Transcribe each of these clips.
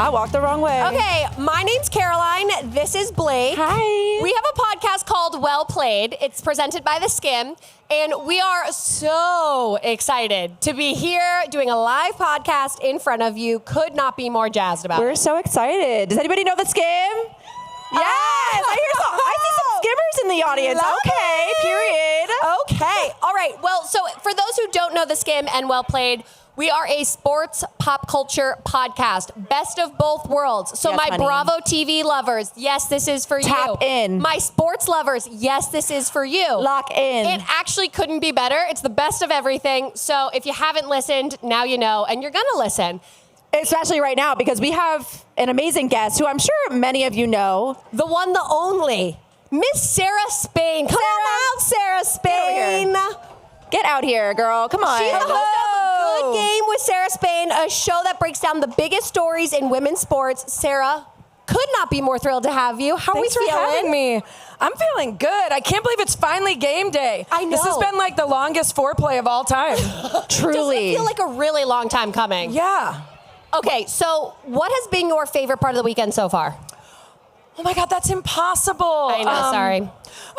I walked the wrong way. Okay, my name's Caroline. This is Blake. Hi. We have a podcast called Wellplayed. It's presented by theSkimm. And we are so excited to be here doing a live podcast in front of you. Could not be more jazzed about it. We're so excited. Does anybody know theSkimm? Yes, I see some skimmers in the audience. Love Okay, it. period. Okay, all right. Well, so for those who don't know theSkimm and Wellplayed, we are a sports pop culture podcast, best of both worlds. So Yes, my honey. Bravo TV lovers, yes, this is for you. Tap in. My sports lovers, yes, this is for you. Lock in. It actually couldn't be better. It's the best of everything. So if you haven't listened, now you know, and you're going to listen. Especially right now, because we have an amazing guest who I'm sure many of you know. The one, the only, Miss Sarah Spain. Come on out, Sarah Spain. Get out here, girl. Come on. She's the host of A Good Game with Sarah Spain, a show that breaks down the biggest stories in women's sports. Sarah, could not be more thrilled to have you. How Thanks are we for feeling? having me. I'm feeling good. I can't believe it's finally game day. I know. This has been like the longest foreplay of all time. Truly. Does it feel like a really long time coming? Yeah. Okay, so what has been your favorite part of the weekend so far? Oh my God, that's impossible. I know, sorry.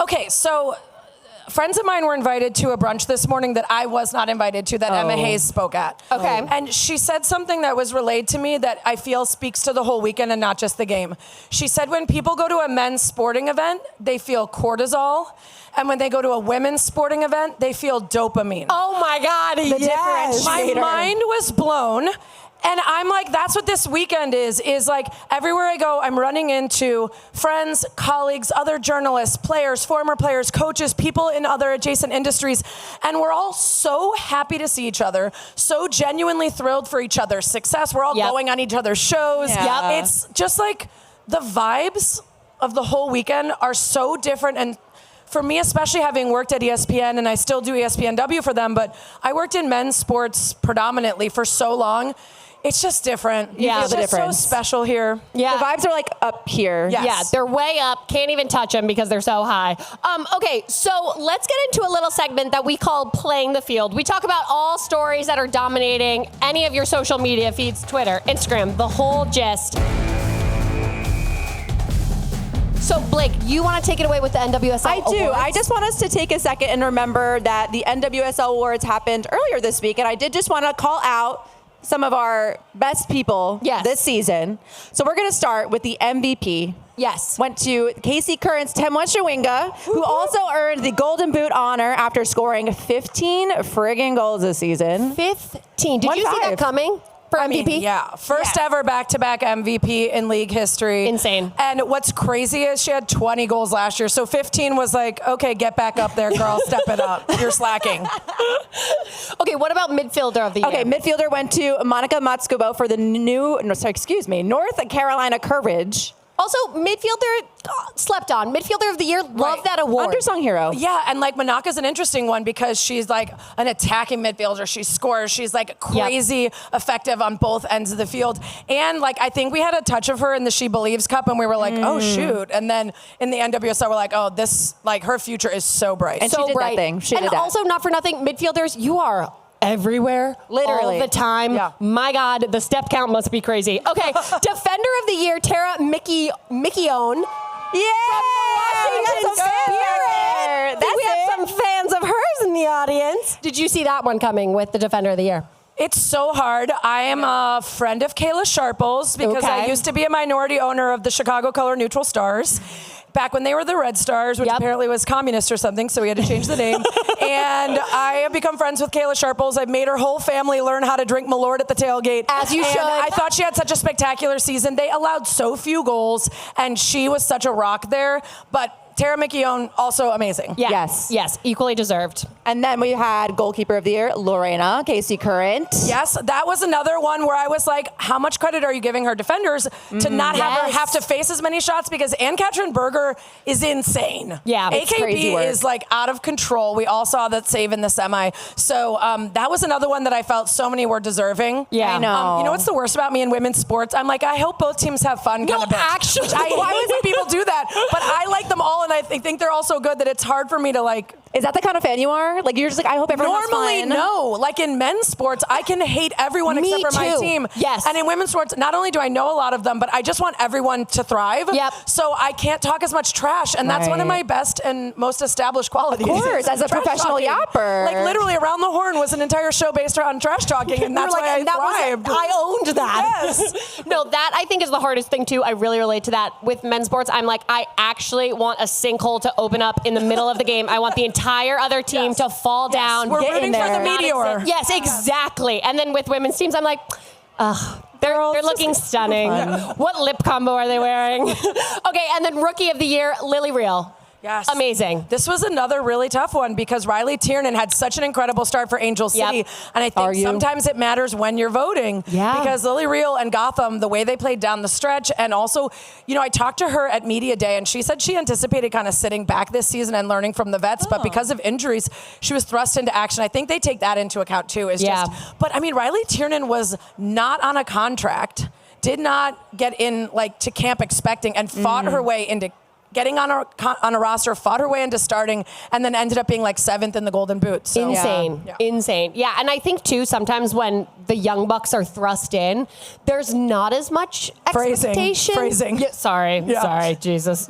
Okay, so friends of mine were invited to a brunch this morning that I was not invited to, that Emma Hayes spoke at. Okay. And she said something that was relayed to me that I feel speaks to the whole weekend and not just the game. She said when people go to a men's sporting event, they feel cortisol. And when they go to a women's sporting event, they feel dopamine. Oh my God, yes. My mind was blown. And I'm like, that's what this weekend is like everywhere I go, I'm running into friends, colleagues, other journalists, players, former players, coaches, people in other adjacent industries. And we're all so happy to see each other, so genuinely thrilled for each other's success. We're all going on each other's shows. Yeah. It's just like the vibes of the whole weekend are so different. And for me, especially having worked at ESPN, and I still do ESPNW for them, but I worked in men's sports predominantly for so long. It's just different. Yeah. It's the just so difference. special here. Yeah. The vibes are like up here. Yes. Yeah, they're way up. Can't even touch them because they're so high. Okay, so let's get into a little segment that we call Playing the Field. We talk about all stories that are dominating any of your social media feeds, Twitter, Instagram, the whole gist. So, Blake, you want to take it away with the NWSL I do. awards? I just want us to take a second and remember that the NWSL awards happened earlier this week, and I did just want to call out some of our best people this season. So we're going to start with the MVP. Yes. Went to Casey Curran's Temwa Chawinga, who also earned the Golden Boot honor after scoring 15 friggin' goals this season. 15. Did you see that coming for MVP? First ever back-to-back MVP in league history. Insane. And what's crazy is she had 20 goals last year. So 15 was like, okay, get back up there, girl. Step it up. You're slacking. Okay, what about midfielder of the year? Okay, midfielder went to Monica Matskubo for the North Carolina Courage. Also, midfielder slept on. Midfielder of the year, love that award. Undersung hero. Yeah, and like Manaka's an interesting one because she's like an attacking midfielder. She scores. She's like crazy effective on both ends of the field. And like I think we had a touch of her in the She Believes Cup and we were like, oh shoot. And then in the NWSL we're like, oh, this like her future is so bright. And so she did bright. that thing. She and did that. also, not for nothing, midfielders, you are everywhere, literally all the time. Yeah. My God, the step count must be crazy. Okay, defender of the year, Tara Mickione. Washington Spirit. We have some fans of hers in the audience. Did you see that one coming with the defender of the year? It's so hard. I am a friend of Kayla Sharples because I used to be a minority owner of the Chicago Color Neutral Stars. Back when they were the Red Stars, which apparently was communist or something, so we had to change the name. And I have become friends with Kayla Sharples. I've made her whole family learn how to drink Malort at the tailgate. As you should. I thought she had such a spectacular season. They allowed so few goals, and she was such a rock there. But Tara Mickione, also amazing. Yeah. Yes. Yes, equally deserved. And then we had goalkeeper of the year, Lorena Casey Current. Yes, that was another one where I was like, how much credit are you giving her defenders to not have her have to face as many shots? Because Ann-Katrin Berger is insane. Yeah, it's crazy AKB work. is like out of control. We all saw that save in the semi. So that was another one that I felt so many were deserving. Yeah. I know. You know what's the worst about me in women's sports? I'm like, I hope both teams have fun. No, kind of bitch. actually. Why would people do that? But I like them all and I think they're all so good that it's hard for me to like. Is that the kind of fan you are? Like you're just like, I hope everyone has Normally, fun. no. Like in men's sports, I can hate everyone Me except for my too. team. Yes. And in women's sports, not only do I know a lot of them, but I just want everyone to thrive. Yep. So I can't talk as much trash, and that's one of Right. my best and most established qualities. Of course, as a Trash professional talking. yapper. Like literally, Around the Horn was an entire show based around trash talking, and that's You're like, why I and that was it. thrived. I owned that. Yes. No, that I think is the hardest thing too. I really relate to that with men's sports. I'm like, I actually want a sinkhole to open up in the middle of the game. I want the entire other team to fall down. We're Get in rooting for there. the meteor. Yes, exactly. And then with women's teams, I'm like, they're looking stunning. What lip combo are they wearing? Okay, and then Rookie of the Year, Lily Real. Yes. Amazing. This was another really tough one because Riley Tiernan had such an incredible start for Angel City. Yep. And I Are think you? sometimes it matters when you're voting. Yeah. Because Lily Real and Gotham, the way they played down the stretch, and also, you know, I talked to her at Media Day, and she said she anticipated kind of sitting back this season and learning from the vets, but because of injuries, she was thrust into action. I think they take that into account too. But I mean, Riley Tiernan was not on a contract, did not get in like to camp expecting, and fought her way into getting on a roster, fought her way into starting, and then ended up being like 7th in the Golden Boot. So. Insane. Yeah. Insane. Yeah, and I think too, sometimes when the Young Bucks are thrust in, there's not as much expectation. Phrasing. Yeah, sorry, Jesus.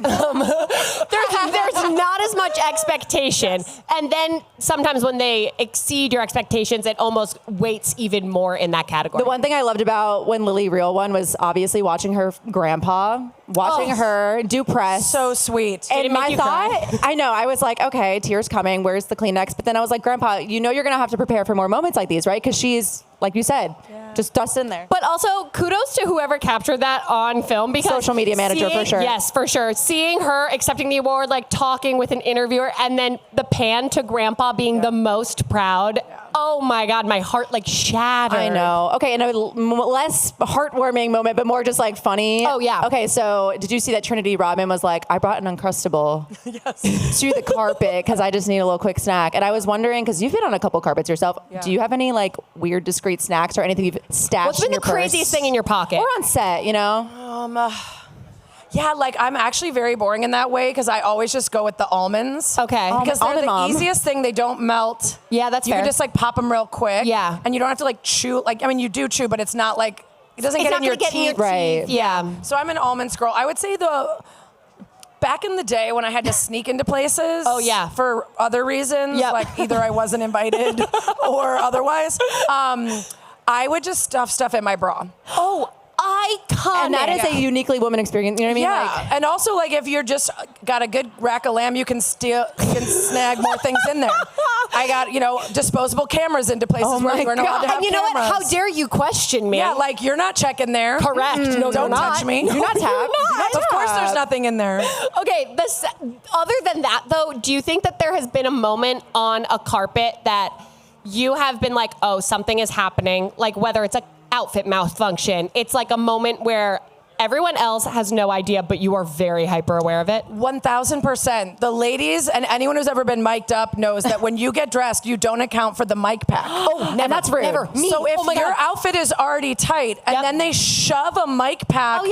There's not as much expectation. And then sometimes when they exceed your expectations, it almost weights even more in that category. The one thing I loved about when Lily Real won was obviously watching her grandpa, watching her do press. So sweet. And Did it make my you cry? thought, I know, I was like, okay, tears coming. Where's the Kleenex? But then I was like, Grandpa, you know you're going to have to prepare for more moments like these, right? Because she's, like you said, just dust in there. But also, kudos to whoever captured that on film because Social media manager, for sure. Yes, for sure. Seeing her accepting the award, like talking with an interviewer, and then the pan to Grandpa being the most proud. Oh my God, my heart like shattered. I know. Okay, and a less heartwarming moment, but more just like funny. Oh, yeah. Okay, so did you see that Trinity Rodman was like, I brought an Uncrustable to the carpet because I just need a little quick snack. And I was wondering, because you've been on a couple carpets yourself, do you have any like weird discreet snacks or anything you've stashed What's been in the your purse? craziest thing in your pocket? Or on set, you know? Yeah, like I'm actually very boring in that way because I always just go with the almonds. Okay. Because they're Almond the mom. easiest thing. They don't melt. Yeah, that's You fair. can just like pop them real quick. Yeah. And you don't have to like chew. Like, I mean, you do chew, but it's not like, it doesn't It's get not in your gonna get in your teeth. Right. Yeah. So I'm an almonds girl. I would say back in the day when I had to sneak into places. Oh, yeah. For other reasons, Yep. like either I wasn't invited or otherwise, I would just stuff in my bra. Oh, iconic. And that is a uniquely woman experience. You know what I mean? Yeah, Like, and also like if you're just got a good rack of lamb, you can snag more things in there. I got disposable cameras into places where you weren't allowed to have And you know what? cameras. How dare you question me? Yeah, like you're not checking there. Correct. No, Don't you're not. touch me. You're not tapped. Of course, there's nothing in there. Okay, other than that, though, do you think that there has been a moment on a carpet that you have been like, oh, something is happening, like whether it's a outfit malfunction, it's like a moment where everyone else has no idea, but you are very hyper aware of it? 1,000%. The ladies and anyone who's ever been mic'd up knows that when you get dressed, you don't account for the mic pack. Oh, never. that's rude. Never. Me. So if Oh my your God. outfit is already tight and then they shove a mic pack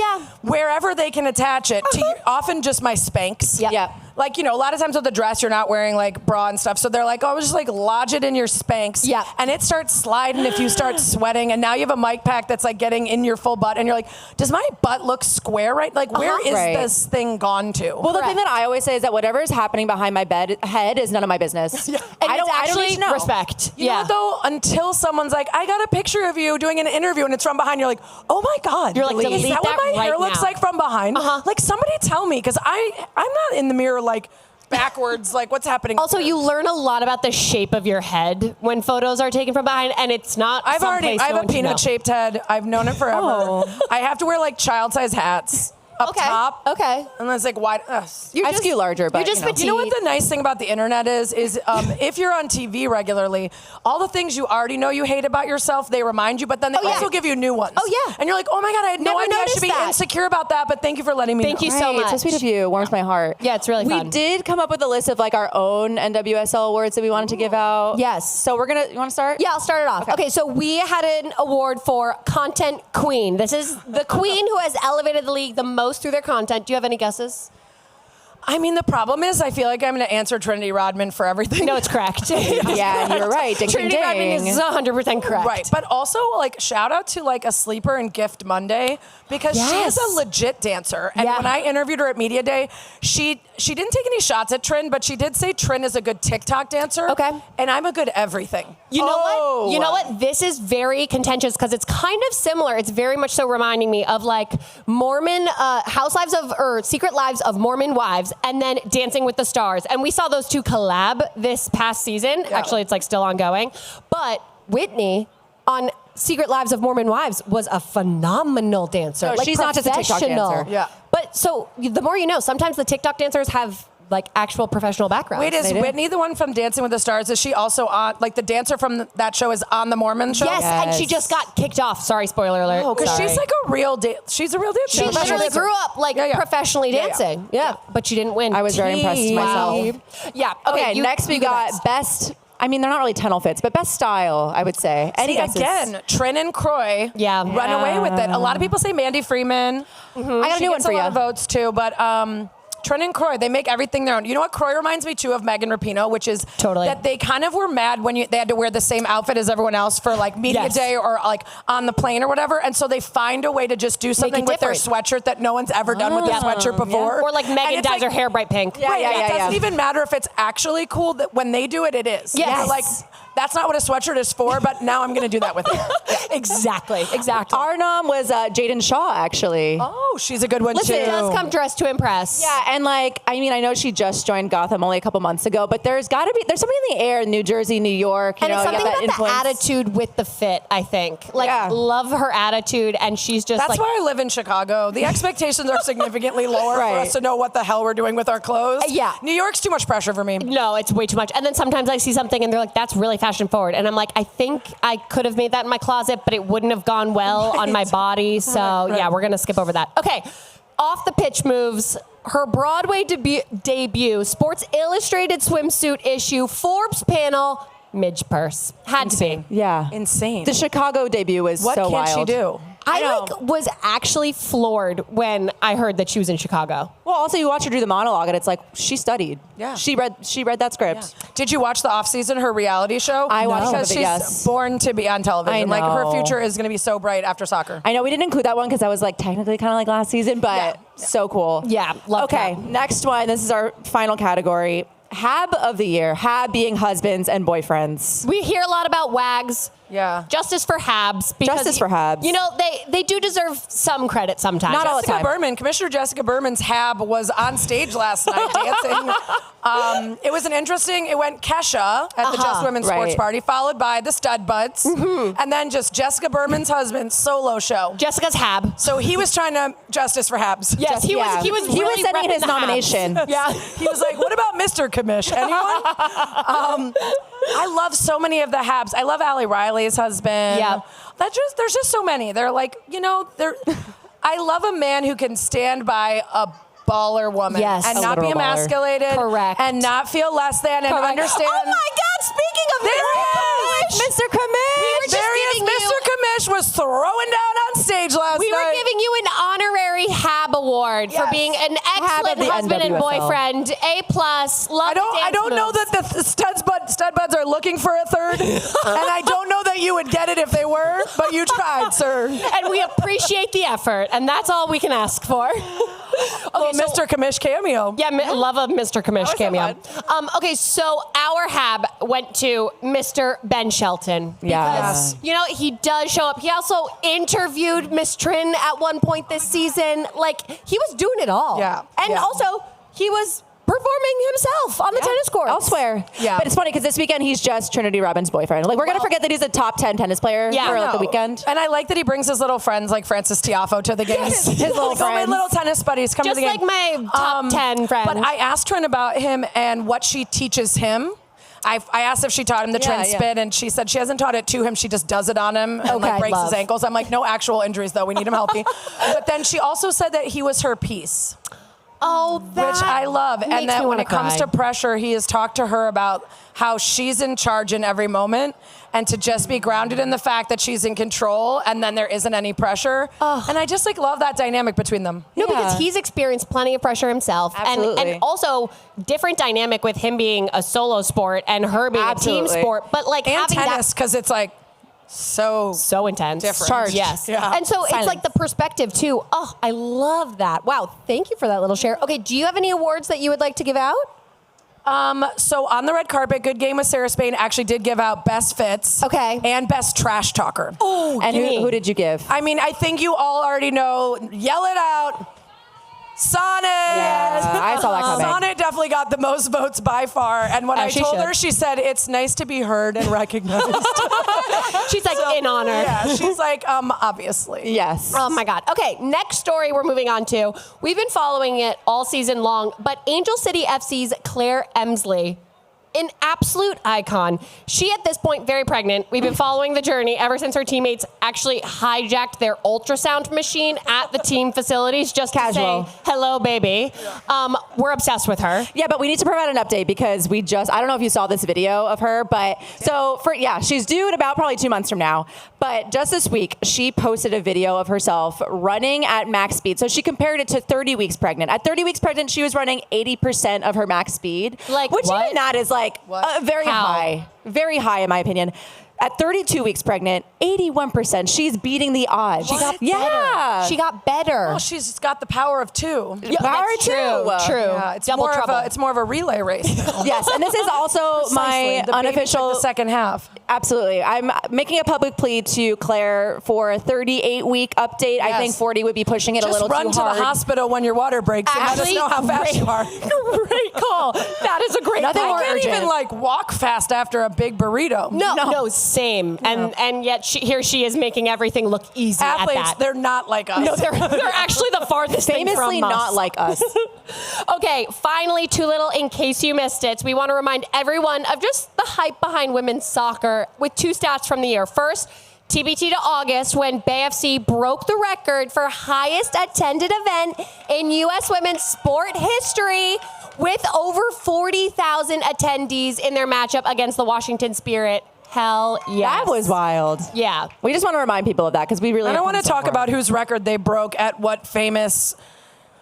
wherever they can attach it to often just my Spanx. Yep. Like, a lot of times with the dress, you're not wearing like bra and stuff. So they're like, oh, just like lodge it in your Spanx. Yeah. And it starts sliding if you start sweating. And now you have a mic pack that's like getting in your full butt. And you're like, does my butt look square right? Like, where is Right. this thing gone to? well, the thing that I always say is that whatever is happening behind my head is none of my business. And I don't actually need to know. respect. You know what, though, until someone's like, I got a picture of you doing an interview and it's from behind, you're like, oh my God. You're like, is delete that what that my hair right looks now. like from behind? Like, somebody tell me, because I'm not in the mirror like backwards, like what's happening. Also, you learn a lot about the shape of your head when photos are taken from behind, and it's not. I have a peanut-shaped head. I've known it forever. I have to wear like child-size hats up top. Okay. And then it's like wide. I skew larger, but you're just You know what the nice thing about the internet is if you're on TV regularly, all the things you already know you hate about yourself, they remind you, but then they also give you new ones. Oh, yeah. And you're like, oh my God, I had no Never idea I noticed should be that. insecure about that, but thank you for letting me know. Thank you so much. It's so sweet of you. Warms my heart. Yeah, it's really fun. We did come up with a list of like our own NWSL awards that we wanted to give out. Yes. So you want to start? Yeah, I'll start it off. Okay, so we had an award for Content Queen. This is the queen who has elevated the league the most through their content. Do you have any guesses? I mean, the problem is I feel like I'm going to answer Trinity Rodman for everything. No, it's correct. Yeah, you're right. Ding, Trinity ding, Rodman ding. is 100% correct. Right, but also like shout out to like a sleeper in Gift Monday because she is a legit dancer. And when I interviewed her at Media Day, she didn't take any shots at Trin, but she did say Trin is a good TikTok dancer. Okay. And I'm a good everything. You know what? You know what? This is very contentious because it's kind of similar. It's very much so reminding me of like Mormon Secret Lives of Mormon Wives and then Dancing with the Stars. And we saw those two collab this past season. Yeah. Actually, it's like still ongoing. But Whitney on Secret Lives of Mormon Wives was a phenomenal dancer. No, like she's not just a TikTok dancer. Yeah. But so the more you know, sometimes the TikTok dancers have like actual professional backgrounds. Wait, is Whitney the one from Dancing with the Stars? Is she also on, like the dancer from that show is on the Mormon show? Yes, and she just got kicked off. Sorry, spoiler alert. Oh, because she's like a real she's a real dancer. She literally grew up like professionally dancing. Yeah, but she didn't win. I was very impressed with myself. Yeah. Okay, next we got best. I mean, they're not really tunnel fits, but best style, I would say. Any guesses? Again, Trin and Croy run away with it. A lot of people say Mandy Freeman. I got a new one for you. A lot of votes too, but Trin and Croy, they make everything their own. You know what Croy reminds me too of Megan Rapinoe, which is that they kind of were mad when they had to wear the same outfit as everyone else for like media day or like on the plane or whatever. And so they find a way to just do something with their sweatshirt that no one's ever done with the sweatshirt before. Or like Megan dyes her hair bright pink. It doesn't even matter if it's actually cool. That when they do it, it is. Yes. Like, that's not what a sweatshirt is for, but now I'm going to do that with it. Exactly. Our nom was Jaden Shaw, actually. Oh, she's a good one, too. She does come dressed to impress. Yeah, and like, I mean, I know she just joined Gotham only a couple months ago, but there's something in the air in New Jersey, New York. And it's something about influence. the attitude with the fit, I think. Like, love her attitude, and she's just That's why I live in Chicago. The expectations are significantly lower for us to know what the hell we're doing with our clothes. Yeah. New York's too much pressure for me. No, it's way too much. And then sometimes I see something, and they're like, that's really fashion forward. And I'm like, I think I could have made that in my closet, but it wouldn't have gone well on my body. So, yeah, we're going to skip over that. Okay, off the pitch moves. Her Broadway debut, Sports Illustrated swimsuit issue, Forbes panel, Midge Purce. Had to be. Yeah. Insane. The Chicago debut was so wild. What can she do? I was actually floored when I heard that she was in Chicago. Well, also you watch her do the monologue, and it's like she studied. Yeah, she read that script. Yeah. Did you watch the off season, her reality show? I watched because it, she's born to be on television. I know. Like her future is going to be so bright after soccer. I know we didn't include that one because that was like technically kind of like last season, but so cool. Yeah, love that. Okay, next one. This is our final category. Hab of the year. Hab being husbands and boyfriends. We hear a lot about wags. Yeah. Justice for Habs. Justice for Habs. You know, they do deserve some credit sometimes. Not all the time. Commissioner Jessica Berman's Hab was on stage last night dancing. It was it went Kesha at the Just Women Sports Party, followed by the Stud Buds, and then just Jessica Berman's husband's solo show. Jessica's Hab. So he was trying to Justice for Habs. Yes, he was really sending his repping the nomination. Habs. Yeah, he was like, what about Mr. Commish? Anyone? I love so many of the Habs. I love Allie Riley's husband. Yeah. There's just so many. They're like, I love a man who can stand by a baller woman and not be emasculated. Correct. And not feel less than and understand. Oh my God, speaking of Mr. Commish. Mr. Commish was throwing down on stage last night. We were giving you an honorary Hab award for being an excellent husband and boyfriend. A+. Love I don't know that the stud buds are looking for a third, and I don't know that you would get it if they were, but you tried, sir. And we appreciate the effort, and that's all we can ask for. Mr. Commish cameo. Yeah, love a Mr. Commish cameo. Okay, so our Hab went to Mr. Ben Shelton. Yes. You know, he does show up. He also interviewed Miss Trin at one point this season. Like, he was doing it all. Yeah. And also, he was performing himself on the tennis court. Elsewhere. Yeah. But it's funny because this weekend he's just Trinity Rodman's boyfriend. Like, we're going to forget that he's a top 10 tennis player for the weekend. And I like that he brings his little friends like Francis Tiafoe to the games. His little friends. All my little tennis buddies come Just to the game. like my top 10 friends. But I asked Trin about him and what she teaches him. I asked if she taught him the Trin spin, and she said she hasn't taught it to him. She just does it on him and breaks his ankles. I'm like, no actual injuries, though. We need him healthy. But then she also said that he was her piece. Oh, which I love. makes And that me when wanna it comes cry. to pressure, he has talked to her about how she's in charge in every moment and to just be grounded in the fact that she's in control and then there isn't any pressure. And I just love that dynamic between them. No, because he's experienced plenty of pressure himself. Absolutely. And also different dynamic with him being a solo sport and her being a team sport. But like And having tennis, because it's like so intense. different. Charged. Yes. Yeah. And so it's like the perspective too. Oh, I love that. Wow. Thank you for that little share. Okay. Do you have any awards that you would like to give out? So on the red carpet, Good Game with Sarah Spain actually did give out best fits. Okay. And best trash talker. Oh, And who did you give? I mean, I think you all already know. Yell it out. Sonnet. Yeah, I saw that coming. Sonnet definitely got the most votes by far. And when I she told should. her, she said, it's nice to be heard and recognized. She's like in honor. Yeah, she's like, obviously. Yes. Oh my God. Okay, next story we're moving on to. We've been following it all season long, but Angel City FC's Claire Emslie, an absolute icon. She, at this point, very pregnant. We've been following the journey ever since her teammates actually hijacked their ultrasound machine at the team facilities just to say, hello, baby. We're obsessed with her. Yeah, but we need to provide an update because I don't know if you saw this video of her, but she's due in about probably 2 months from now. But just this week, she posted a video of herself running at max speed. So she compared it to 30 weeks pregnant. At 30 weeks pregnant, she was running 80% of her max speed. Which even that is very high in my opinion. At 32 weeks pregnant, 81%. She's beating the odds. She got better. She got better. Well, she's got the power of two. Power of two. True. Yeah, it's Double trouble. it's more of a relay race. Yes, and this is also my the unofficial the second half. Absolutely. I'm making a public plea to Claire for a 38-week update. I think 40 would be pushing it a little too hard. Just run to the hospital when your water breaks and let us know how fast you are. Great call. That is a great call. I can't even walk fast after a big burrito. No, same. And yet she is making everything look easy Athletes, at that. they're not like us. No, they're actually the farthest thing from us. Famously not like us. Okay, finally, too little in case you missed it. We want to remind everyone of just the hype behind women's soccer with 2 stats from the year. First, TBT to August when Bay FC broke the record for highest attended event in U.S. women's sport history with over 40,000 attendees in their matchup against the Washington Spirit. Hell yes. That was wild. Yeah. We just want to remind people of that because we really I don't want to talk about whose record they broke at what famous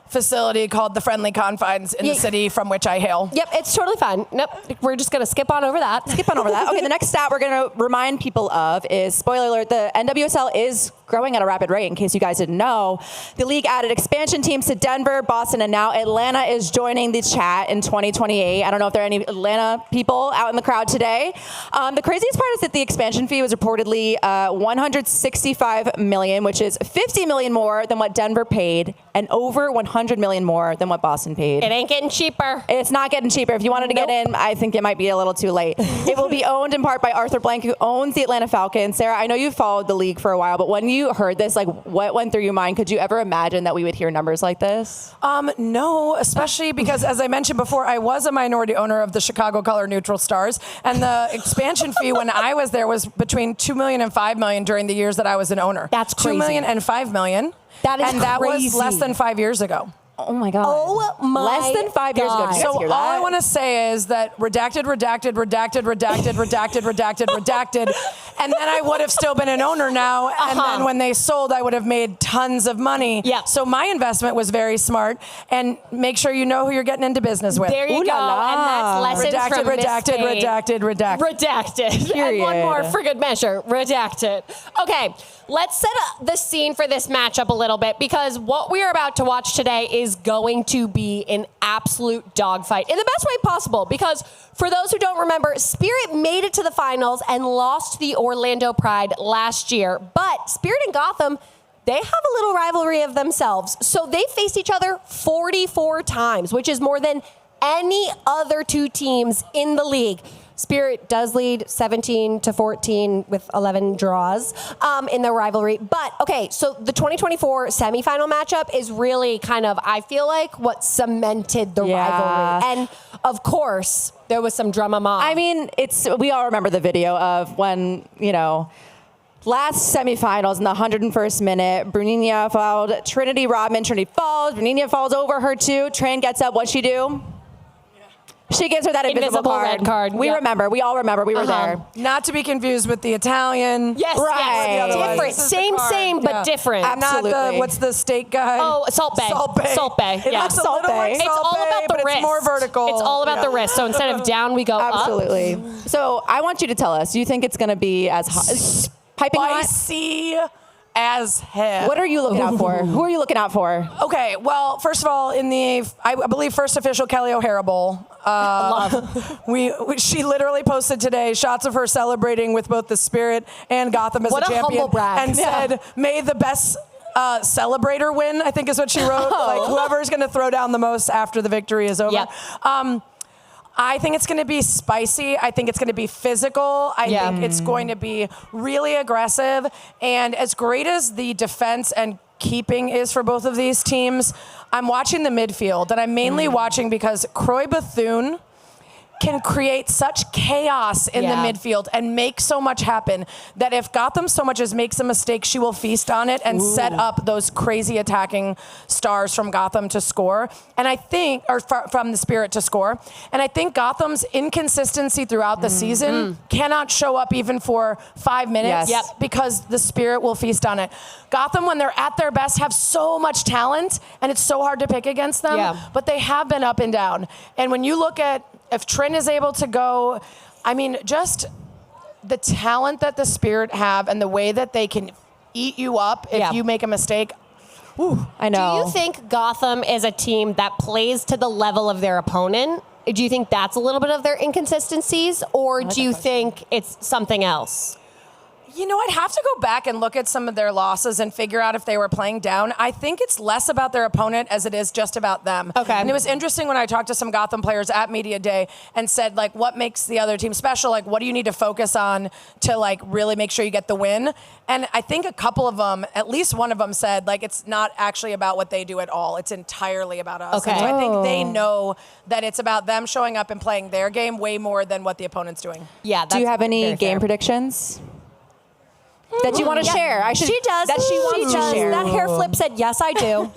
facility called the Friendly Confines in the city from which I hail. Yep, it's totally fine. Nope, we're just going to skip on over that. Okay, the next stat we're going to remind people of is, spoiler alert, the NWSL is growing at a rapid rate, in case you guys didn't know. The league added expansion teams to Denver, Boston, and now Atlanta is joining the chat in 2028. I don't know if there are any Atlanta people out in the crowd today. The craziest part is that the expansion fee was reportedly $165 million, which is $50 million more than what Denver paid and over $100 million more than what Boston paid. It ain't getting cheaper. It's not getting cheaper. If you wanted to get in, I think it might be a little too late. It will be owned in part by Arthur Blank, who owns the Atlanta Falcons. Sarah, I know you've followed the league for a while, but when you heard this, what went through your mind? Could you ever imagine that we would hear numbers like this? No, especially because, as I mentioned before, I was a minority owner of the Chicago Color Neutral Stars, and the expansion fee when I was there was between $2 million and $5 million during the years that I was an owner. That's crazy. $2 million and $5 million. That is and that crazy. was less than 5 years ago. Oh my God. Oh my Less than 5 years ago. Did you guys So hear all that? I want to say is that redacted, and then I would have still been an owner now. And then when they sold, I would have made tons of money. Yeah. So my investment was very smart. And make sure you know who you're getting into business with. There you Ooh go. la la. And that's lessons from redacted. Redacted. And one more for good measure. Redacted. Okay, let's set up the scene for this matchup a little bit because what we are about to watch today is going to be an absolute dogfight in the best way possible because for those who don't remember, Spirit made it to the finals and lost to the Orlando Pride last year. But Spirit and Gotham, they have a little rivalry of themselves. So they faced each other 44 times, which is more than any other 2 teams in the league. Spirit does lead 17-14 with 11 draws in the rivalry. But, okay, so the 2024 semifinal matchup is really kind of, I feel like, what cemented the rivalry. And, of course, there was some drama. I mean, we all remember the video of when, Last semifinals in the 101st minute, Brunina fouled Trinity Rodman. Trinity falls. Brunina falls over her too. Tran gets up. What'd she do? She gives her that invisible red card. We remember. We all remember. We were there. Not to be confused with the Italian. Yes, right. Yes. Different. Same, but different. Absolutely. Not the, what's the steak guy? Oh, Salt Bay. Salt Bay. Yeah. Looks a little like It's Salt all Bay, about the but wrist. It's more vertical. It's all about the wrist. So instead of down, we go up. Absolutely. So I want you to tell us, do you think it's going to be as hot? Piping hot? Spicy as hell. What are you looking out for? Who are you looking out for? Okay, well, first of all, in the, I believe, first official Kelly O'Hara Bowl, she literally posted today shots of her celebrating with both the Spirit and Gotham as What a a champion. humble brag. And said, may the best celebrator win, I think is what she wrote. Like, whoever's going to throw down the most after the victory is over. Yep. I think it's going to be spicy. I think it's going to be physical. I think it's going to be really aggressive. And as great as the defense and keeping is for both of these teams, I'm watching the midfield. And I'm mainly watching because Croy Bethune can create such chaos in the midfield and make so much happen that if Gotham so much as makes a mistake, she will feast on it and set up those crazy attacking stars from Gotham to score. And I think, or from the Spirit to score. And I think Gotham's inconsistency throughout the season cannot show up even for 5 minutes because the Spirit will feast on it. Gotham, when they're at their best, have so much talent and it's so hard to pick against them, but they have been up and down. And when you look at if Trin is able to go, I mean, just the talent that the Spirit have and the way that they can eat you up if you make a mistake. Ooh, I know. Do you think Gotham is a team that plays to the level of their opponent? Do you think that's a little bit of their inconsistencies, or do you think it's something else? You know, I'd have to go back and look at some of their losses and figure out if they were playing down. I think it's less about their opponent as it is just about them. Okay. And it was interesting when I talked to some Gotham players at Media Day and said, like, what makes the other team special? Like, what do you need to focus on to, like, really make sure you get the win? And I think a couple of them, at least one of them said, like, it's not actually about what they do at all. It's entirely about us. Okay. And so I think they know that it's about them showing up and playing their game way more than what the opponent's doing. Yeah. Do you have any game predictions that you want to share? She does. That she wants to share. That hair flip said, yes, I do.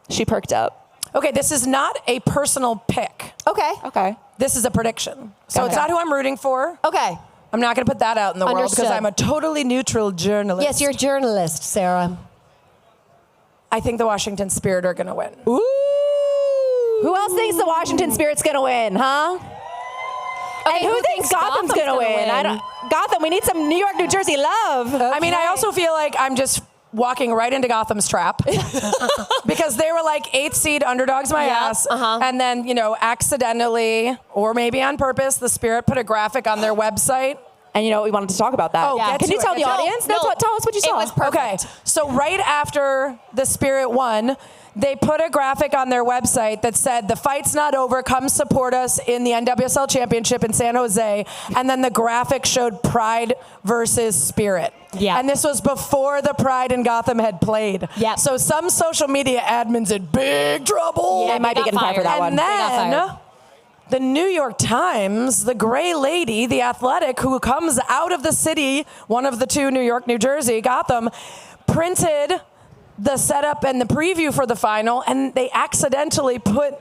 She perked up. Okay, this is not a personal pick. Okay. This is a prediction. So it's not who I'm rooting for. Okay. I'm not going to put that out in the world Understood. because I'm a totally neutral journalist. Yes, you're a journalist, Sarah. I think the Washington Spirit are going to win. Ooh. Who else thinks the Washington Spirit's going to win, huh? Okay, And who thinks Gotham's going to win? Gotham, we need some New York, New Jersey love. I mean, I also feel like I'm just walking right into Gotham's trap because they were like 8th seed underdogs my ass. And then, you know, accidentally or maybe on purpose, the Spirit put a graphic on their website. And you know, we wanted to talk about that. Oh, Can you tell the audience? No, tell us what you saw. It was perfect. Okay, so right after the Spirit won, they put a graphic on their website that said, the fight's not over, come support us in the NWSL Championship in San Jose. And then the graphic showed Pride versus Spirit. Yeah. And this was before the Pride in Gotham had played. Yep. So some social media admins in big trouble. They might be getting fired for that one. And then the New York Times, the gray lady, the athletic who comes out of the city, one of the two, New York, New Jersey, Gotham, printed the setup and the preview for the final, and they accidentally put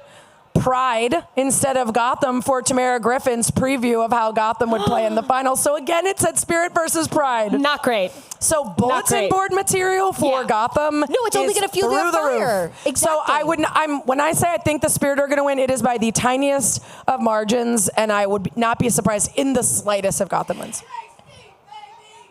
Pride instead of Gotham for Tamara Griffin's preview of how Gotham would play in the final. So again, it said Spirit versus Pride. Not great. So bulletin board material for Gotham. No, it's only going to fuel their fire. Exactly. So when I say I think the Spirit are going to win, it is by the tiniest of margins, and I would not be surprised in the slightest if Gotham wins.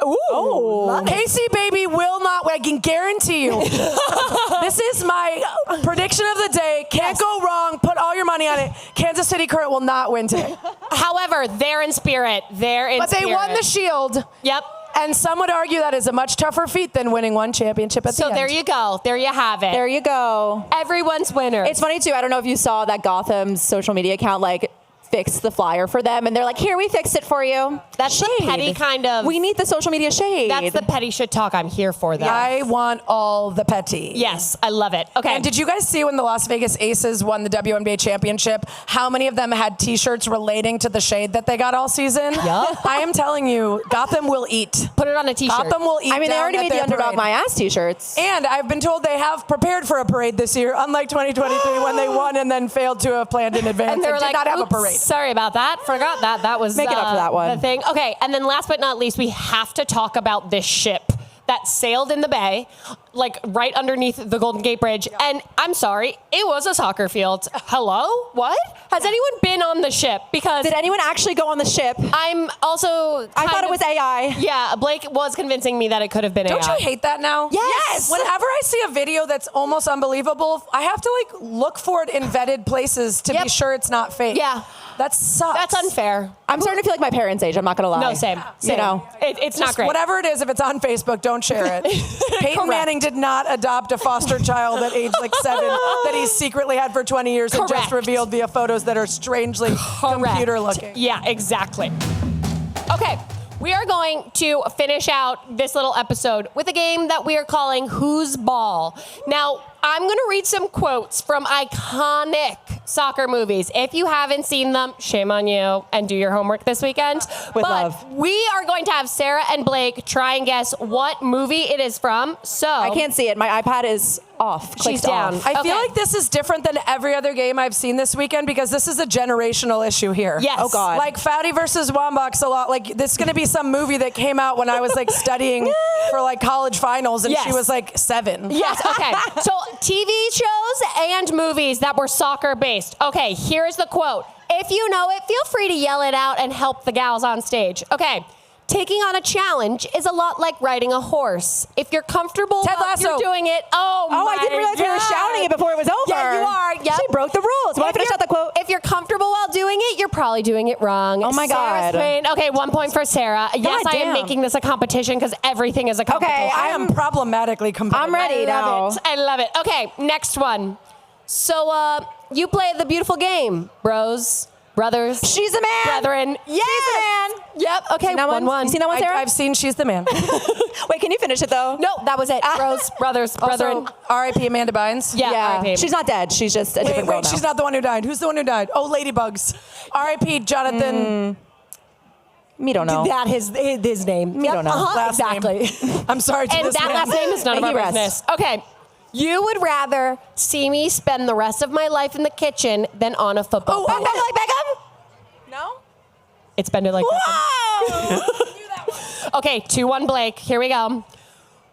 Ooh, Casey, baby, will not. I can guarantee you. This is my prediction of the day. Can't go wrong. Put all your money on it. Kansas City Current will not win today. However, they're in spirit. But they won the Shield. Yep. And some would argue that is a much tougher feat than winning one championship at the end. So there you go. There you have it. There you go. Everyone's winner. It's funny, too. I don't know if you saw that Gotham's social media account, like, fixed the flyer for them, and they're like, here, we fixed it for you. That's the petty kind of... We need the social media shade. That's the petty shit talk. I'm here for that. I want all the petty. Yes, I love it. Okay. And did you guys see when the Las Vegas Aces won the WNBA championship, how many of them had T-shirts relating to the shade that they got all season? Yeah. I am telling you, Gotham will eat. Put it on a T-shirt. Gotham will eat. I mean, they already made the Underdog parade. My Ass T-shirts. And I've been told they have prepared for a parade this year, unlike 2023 when they won and then failed to have planned in advance And they were did like, not have a oops, parade. sorry about that. Forgot that. That was Make it up for that one. the thing. Okay, and then last but not least, we have to talk about this ship that sailed in the bay, like right underneath the Golden Gate Bridge. And I'm sorry, it was a soccer field. Hello? What? Has anyone been on the ship? Because Did anyone actually go on the ship? I'm also I thought it was AI. Yeah, Blake was convincing me that it could have been Don't AI. you hate that now? Yes. Whenever I see a video that's almost unbelievable, I have to like look for it in vetted places to Yep. be sure it's not fake. Yeah. That sucks. That's unfair. I'm starting to feel like my parents' age. I'm not going to lie. No, same. You know. It's not Just great. whatever it is, if it's on Facebook, don't share it. Peyton Correct. Manning did not adopt a foster child at age like 7 that he secretly had for 20 years and just Correct. revealed via photos that are strangely computer looking. Yeah, exactly. Okay, we are going to finish out this little episode with a game that we are calling Who's Ball. Now, I'm going to read some quotes from iconic soccer movies. If you haven't seen them, shame on you, and do your homework this weekend. With but love. we are going to have Sarah and Blake try and guess what movie it is from. So I can't see it. My iPad is off. She's Clicked down. off. I feel Okay. like this is different than every other game I've seen this weekend because this is a generational issue here. Yes. Oh, God. Like Fatty versus Wombox a lot. Like this is going to be some movie that came out when I was like studying for like college finals and Yes. she was like 7. Yes, okay. So TV shows and movies that were soccer based. Okay, here's the quote. If you know it, feel free to yell it out and help the gals on stage. Okay. Taking on a challenge is a lot like riding a horse. If you're comfortable Ted while Lasso. you're doing it, Oh, I didn't realize we were shouting it before it was over. Yeah, you are. Yep. She broke the rules. Want to finish out the quote? If you're comfortable while doing it, you're probably doing it wrong. Oh, my Sarah God. Spain. Okay, 1 point for Sarah. Yes, I am damn. making this a competition because everything is a competition. Okay, I am problematically competitive. I'm ready now. I love it. Okay, next one. So, you play the beautiful game, bros, brothers. She's a man. Brethren. Yes. She's a man. Yep. Okay. Seen that one? 1-1. You seen that one, Sarah? I've seen She's the Man. Wait, can you finish it though? No, that was it. Bros, brothers, brethren. Also, R.I.P. Amanda Bynes. Yeah. RIP. She's not dead. She's just a different girl Wait, now. she's not the one who died. Who's the one who died? Oh, Ladybugs. R.I.P. Jonathan. Me don't know. That is his name. Me don't know. Last name. Exactly. I'm sorry to And this that man. last name is none of May our he rest. business. Okay. You would rather see me spend the rest of my life in the kitchen than on a football Oh, field. Bend It Like Beckham? No? It's Bend It Like Beckham. Whoa! Okay, 2-1 Blake. Here we go.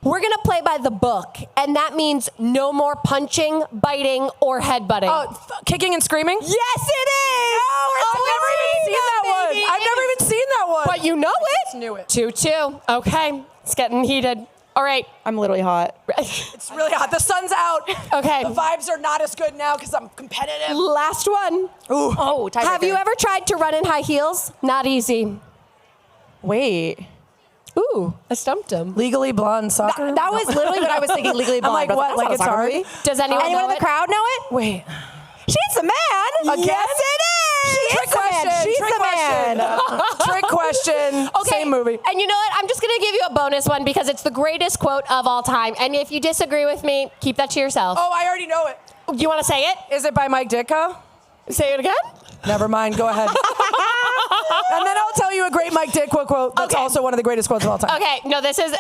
We're going to play by the book, and that means no more punching, biting, or headbutting. Oh, kicking and screaming? Yes, it is! I've never even seen that one. I've never even seen that one. But you know it. just knew it. 2-2. Okay, it's getting heated. All right. I'm literally hot. It's really hot. The sun's out. Okay. The vibes are not as good now because I'm competitive. Last one. Ooh. Oh, tiebreaker. Have you ever tried to run in high heels? Not easy. Wait. Ooh, I stumped him. Legally Blonde soccer? That was literally what I was thinking. Legally Blonde. like, but what? that's not Like a it's soccer hard? movie. Does anyone Anyone know in the it? crowd know it? Wait. She's a man. Again? Yes, it is. She Trick is a man. question. She's Trick a man. question. Trick question. Okay. Same movie. And you know what? I'm just going to give you a bonus one because it's the greatest quote of all time. And if you disagree with me, keep that to yourself. Oh, I already know it. You want to say it? Is it by Mike Ditka? Say it again? Never mind. Go ahead. And then I'll tell you a great Mike Ditka quote that's Okay. also one of the greatest quotes of all time. Okay, no, this is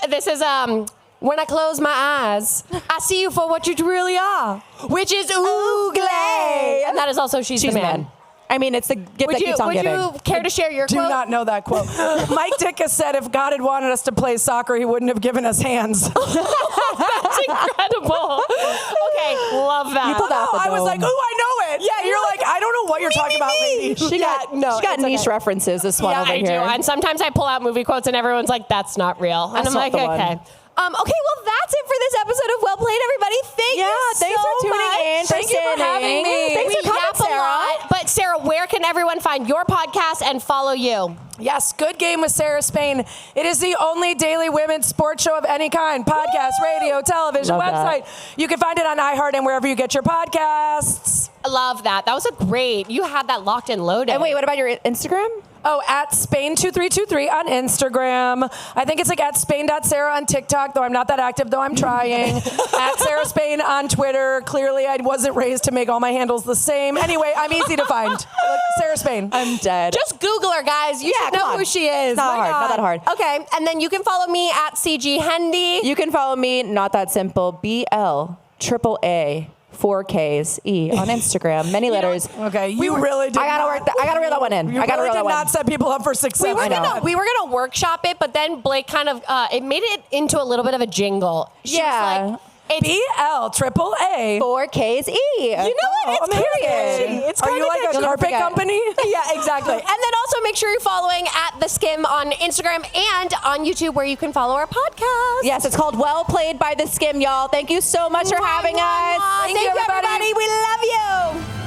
when I close my eyes, I see you for what you really are, which is ooglay. And that is also She's the Man. I mean, it's the gift that keeps on Would giving. you care to share your Do quote? not know that quote. Mike Ditka said if God had wanted us to play soccer, he wouldn't have given us hands. That's incredible. Okay, love that. You pulled out the I was dome. like, ooh, I know it. Yeah, you're like, I don't know what you're talking about, lady. She got it's niche okay. references, this one Yeah, over I here. do. And sometimes I pull out movie quotes and everyone's like, that's not real. And That's I'm not like, the one. okay. Okay, well, that's it for this episode of Wellplayed, everybody. Thank you thanks so for tuning much. in. Thank you for having me. Thanks We for coming, yap a Sarah. lot. But Sarah, where can everyone find your podcast and follow you? Yes, Good Game with Sarah Spain. It is the only daily women's sports show of any kind. Podcast, radio, television, Love that. website. You can find it on iHeart and wherever you get your podcasts. I love that. That was a great. You had that locked and loaded. And wait, what about your Instagram? Oh, at Spain2323 on Instagram. I think it's like at Spain.Sarah on TikTok, though I'm not that active, though I'm trying. At Sarah Spain on Twitter. Clearly, I wasn't raised to make all my handles the same. Anyway, I'm easy to find. Sarah Spain. I'm dead. Just Google her, guys. You should know who she is. It's not hard. Not that hard. Okay, and then you can follow me at CG Hendy. You can follow me, Not That Simple, BLAAA. 4Ks E on Instagram. Many letters. Okay, you really did. I gotta reel that one in. You I gotta really reel that did one. not set people up for success. We were gonna workshop it, but then Blake kind of it made it into a little bit of a jingle. She was like, BLAAA. 4Ks E. You know what? It's amazing. It's Are you like a carpet company? Yeah, exactly. And then also make sure you're following at theSkimm on Instagram and on YouTube, where you can follow our podcast. Yes, it's called Wellplayed by theSkimm, y'all. Thank you so much for having us. Thank you, everybody. We love you.